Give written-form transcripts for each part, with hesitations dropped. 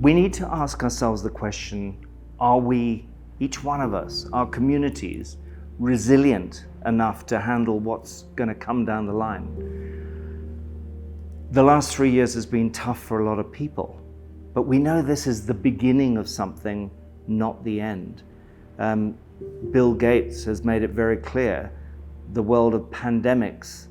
We need to ask ourselves the question, are we, each one of us, our communities, resilient enough to handle what's going to come down the line? The last 3 years has been tough for a lot of people, but we know this is the beginning of something, not the end. Bill Gates has made it very clear, the world of pandemics,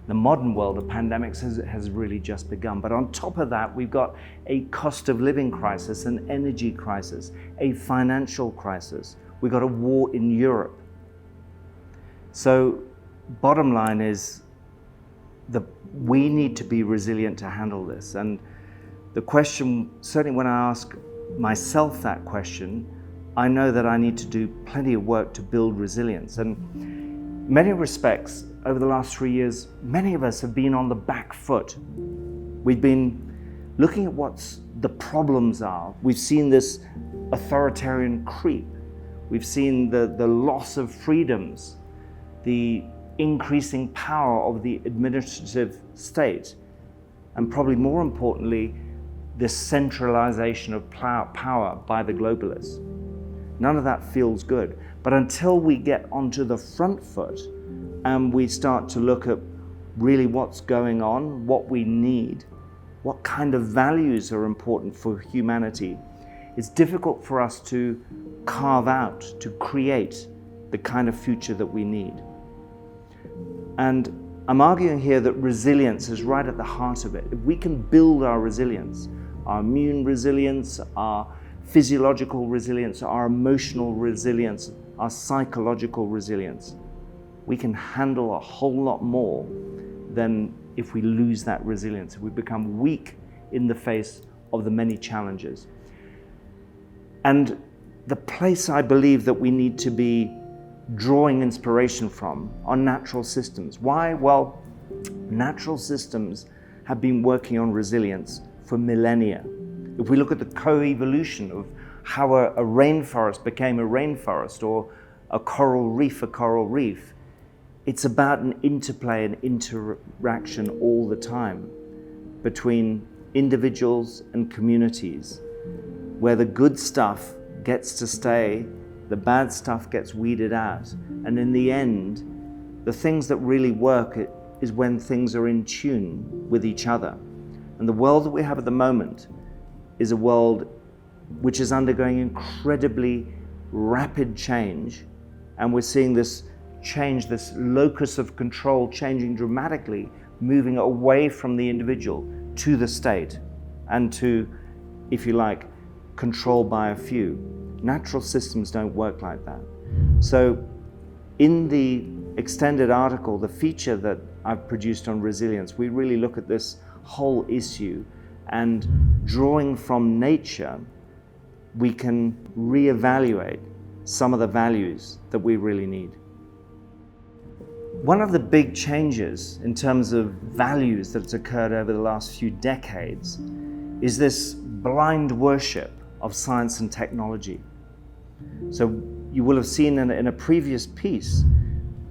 the modern world of pandemics has really just begun. But on top of that, we've got a cost of living crisis, an energy crisis, a financial crisis. We've got a war in Europe. So bottom line is, we need to be resilient to handle this. And the question, certainly when I ask myself that question, I know that I need to do plenty of work to build resilience. And in many respects, over the last 3 years, many of us have been on the back foot. We've been looking at what the problems are. We've seen this authoritarian creep. We've seen the loss of freedoms, the increasing power of the administrative state, and probably more importantly, the centralization of power by the globalists. None of that feels good. But until we get onto the front foot and we start to look at really what's going on, what we need, what kind of values are important for humanity, it's difficult for us to carve out, to create the kind of future that we need. And I'm arguing here that resilience is right at the heart of it. If we can build our resilience, our immune resilience, our physiological resilience, our emotional resilience, our psychological resilience, we can handle a whole lot more than if we lose that resilience, if we become weak in the face of the many challenges. And the place I believe that we need to be drawing inspiration from are natural systems. Why? Well, natural systems have been working on resilience for millennia. If we look at the co-evolution of how a rainforest became a rainforest or a coral reef, it's about an interplay and interaction all the time between individuals and communities, where the good stuff gets to stay, the bad stuff gets weeded out. And in the end, the things that really work is when things are in tune with each other. And the world that we have at the moment is a world which is undergoing incredibly rapid change. And we're seeing this change, this locus of control changing dramatically, moving away from the individual to the state and to, if you like, control by a few. Natural systems don't work like that. So in the extended article, the feature that I've produced on resilience, we really look at this whole issue, and drawing from nature, we can reevaluate some of the values that we really need. One of the big changes in terms of values that's occurred over the last few decades is this blind worship of science and technology. So you will have seen in a previous piece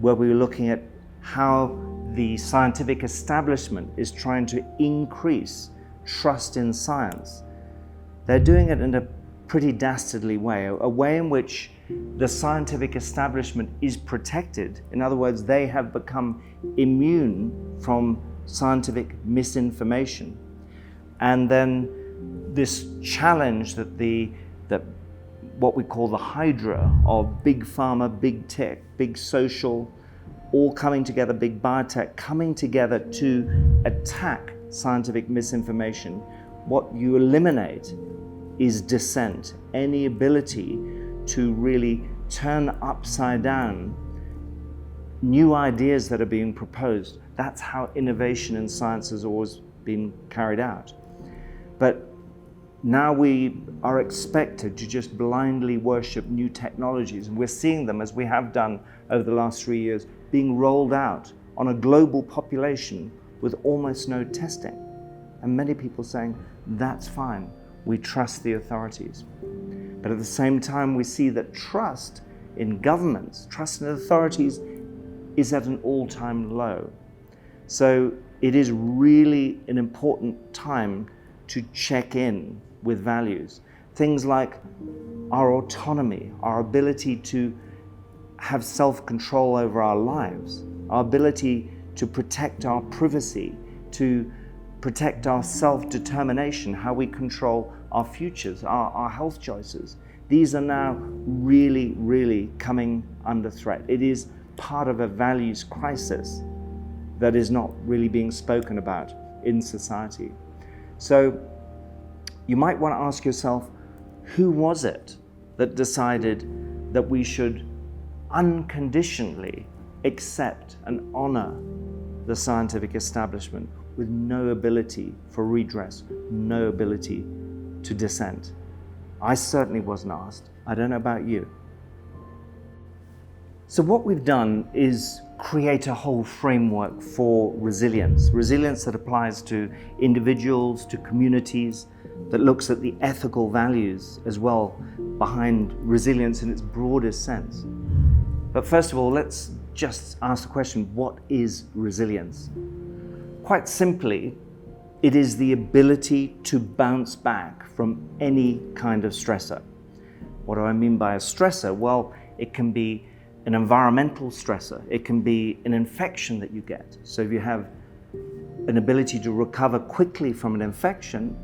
where we were looking at how the scientific establishment is trying to increase trust in science. They're doing it in a pretty dastardly way, a way in which the scientific establishment is protected. In other words, they have become immune from scientific misinformation. And then this challenge that what we call the hydra of big pharma, big tech, big social, all coming together, big biotech, coming together to attack scientific misinformation. What you eliminate is dissent, any ability to really turn upside down new ideas that are being proposed. That's how innovation in science has always been carried out. But now we are expected to just blindly worship new technologies, and we're seeing them, as we have done over the last 3 years, being rolled out on a global population with almost no testing. And many people saying, that's fine, we trust the authorities. But at the same time, we see that trust in governments, trust in authorities is at an all-time low. So it is really an important time to check in with values. Things like our autonomy, our ability to have self-control over our lives, our ability to protect our privacy, to protect our self-determination, how we control our futures, our health choices. These are now really, really coming under threat. It is part of a values crisis that is not really being spoken about in society. So you might want to ask yourself, who was it that decided that we should unconditionally accept and honor the scientific establishment with no ability for redress, no ability to dissent? I certainly wasn't asked. I don't know about you. So what we've done is create a whole framework for resilience that applies to individuals, to communities, that looks at the ethical values as well behind resilience in its broadest sense. But first of all, let's just ask the question, what is resilience? Quite simply, it is the ability to bounce back from any kind of stressor. What do I mean by a stressor? Well, it can be an environmental stressor. It can be an infection that you get. So if you have an ability to recover quickly from an infection,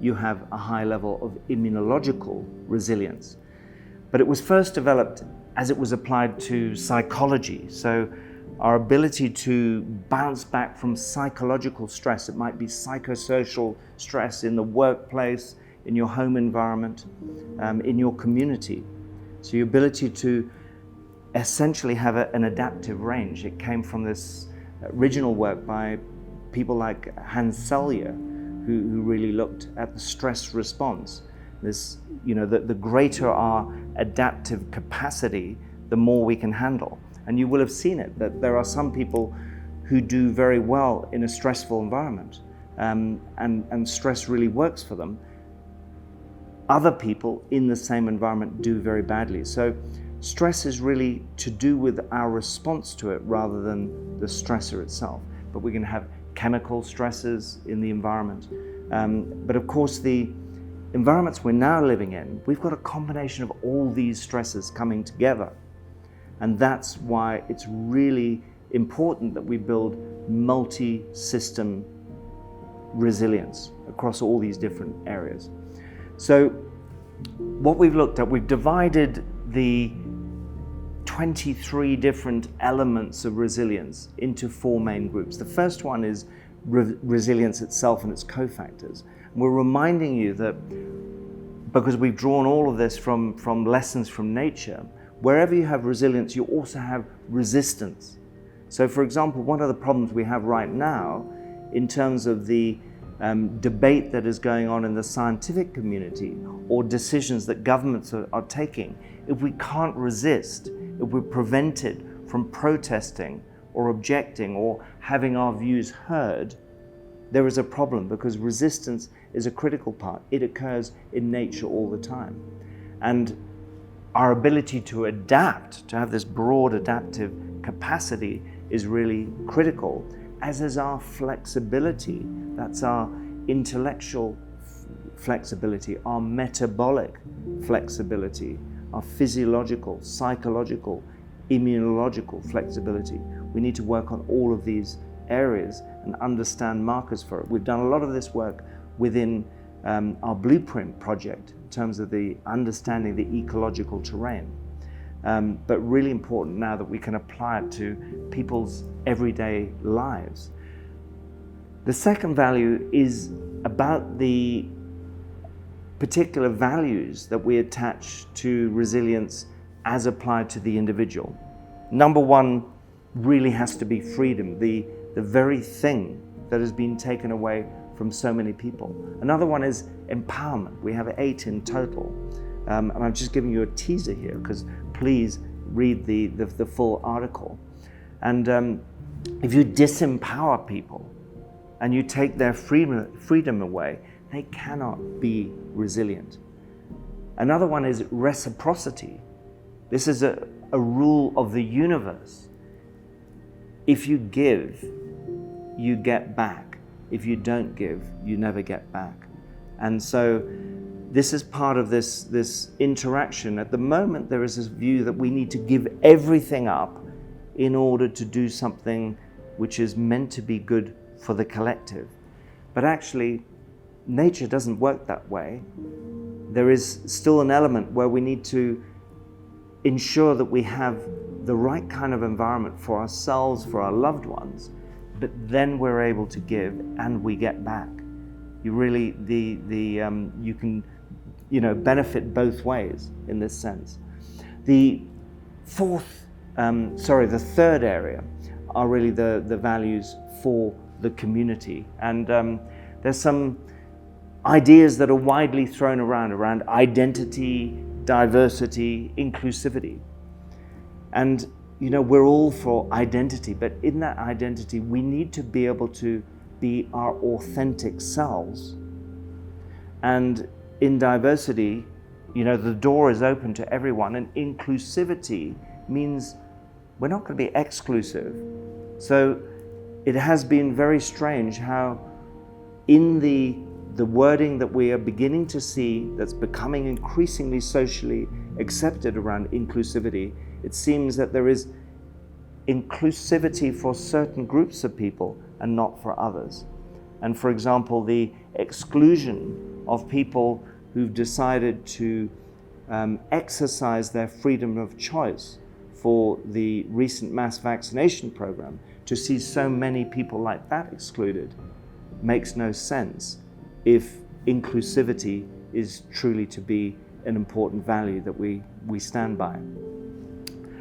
you have a high level of immunological resilience. But it was first developed as it was applied to psychology. So our ability to bounce back from psychological stress, it might be psychosocial stress in the workplace, in your home environment, in your community. So your ability to essentially have an adaptive range. It came from this original work by people like Hans Selye, who really looked at the stress response. This, the greater our adaptive capacity, the more we can handle. And you will have seen it, that there are some people who do very well in a stressful environment, and stress really works for them. Other people in the same environment do very badly. So stress is really to do with our response to it rather than the stressor itself. But we can have chemical stresses in the environment. But of course, the environments we're now living in, we've got a combination of all these stresses coming together. And that's why it's really important that we build multi-system resilience across all these different areas. So what we've looked at, we've divided the 23 different elements of resilience into 4 main groups. The first one is resilience itself and its cofactors. We're reminding you that because we've drawn all of this from lessons from nature, wherever you have resilience, you also have resistance. So for example, one of the problems we have right now in terms of the debate that is going on in the scientific community or decisions that governments are taking, if we can't resist, if we're prevented from protesting or objecting or having our views heard, there is a problem, because resistance is a critical part. It occurs in nature all the time. And our ability to adapt, to have this broad adaptive capacity, is really critical, as is our flexibility. That's our intellectual flexibility, our metabolic flexibility, our physiological, psychological, immunological flexibility. We need to work on all of these areas and understand markers for it. We've done a lot of this work within our blueprint project in terms of the understanding the ecological terrain. But really important now that we can apply it to people's everyday lives. The second value is about the particular values that we attach to resilience as applied to the individual. Number one really has to be freedom, the very thing that has been taken away from so many people. Another one is empowerment. We have 8 in total. And I'm just giving you a teaser here, because please read the full article. And if you disempower people and you take their freedom away, they cannot be resilient. Another one is reciprocity. This is a rule of the universe. If you give, you get back. If you don't give, you never get back. And so this is part of this interaction. At the moment, there is this view that we need to give everything up in order to do something which is meant to be good for the collective. But actually, nature doesn't work that way. There is still an element where we need to ensure that we have the right kind of environment for ourselves, for our loved ones, but then we're able to give and we get back. You really, you can, benefit both ways in this sense. The third area are really the values for the community. And there's some ideas that are widely thrown around identity, diversity, inclusivity. And we're all for identity, but in that identity, we need to be able to be our authentic selves. And in diversity, the door is open to everyone, and inclusivity means we're not going to be exclusive. So it has been very strange how in the wording that we are beginning to see that's becoming increasingly socially accepted around inclusivity, it seems that there is inclusivity for certain groups of people and not for others. And for example, the exclusion of people who've decided to exercise their freedom of choice for the recent mass vaccination program, to see so many people like that excluded makes no sense if inclusivity is truly to be an important value that we stand by.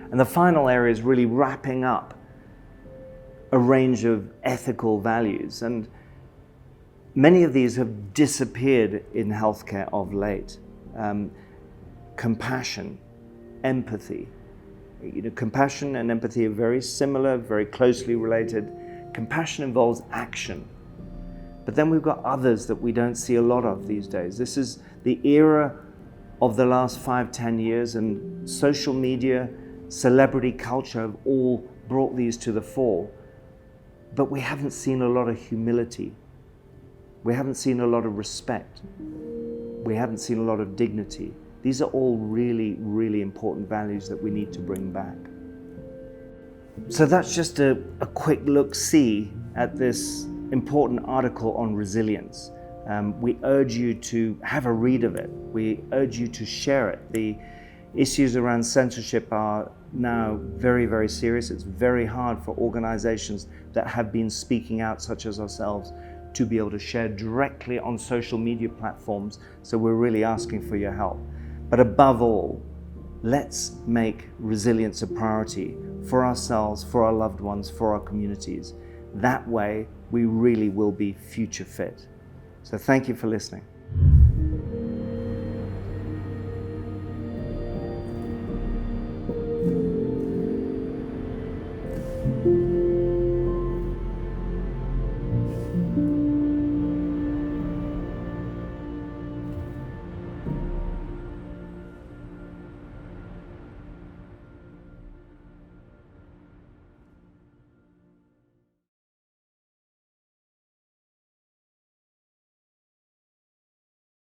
And the final area is really wrapping up a range of ethical values. And many of these have disappeared in healthcare of late. Compassion, empathy. Compassion and empathy are very similar, very closely related. Compassion involves action. But then we've got others that we don't see a lot of these days. This is the era of the last 5-10 years, and social media, celebrity culture have all brought these to the fore. But we haven't seen a lot of humility. We haven't seen a lot of respect. We haven't seen a lot of dignity. These are all really, really important values that we need to bring back. So that's just a quick look-see at this important article on resilience. We urge you to have a read of it. We urge you to share it. The issues around censorship are now very, very serious. It's very hard for organizations that have been speaking out, such as ourselves, to be able to share directly on social media platforms. So we're really asking for your help. But above all, let's make resilience a priority for ourselves, for our loved ones, for our communities. That way, we really will be future fit. So thank you for listening.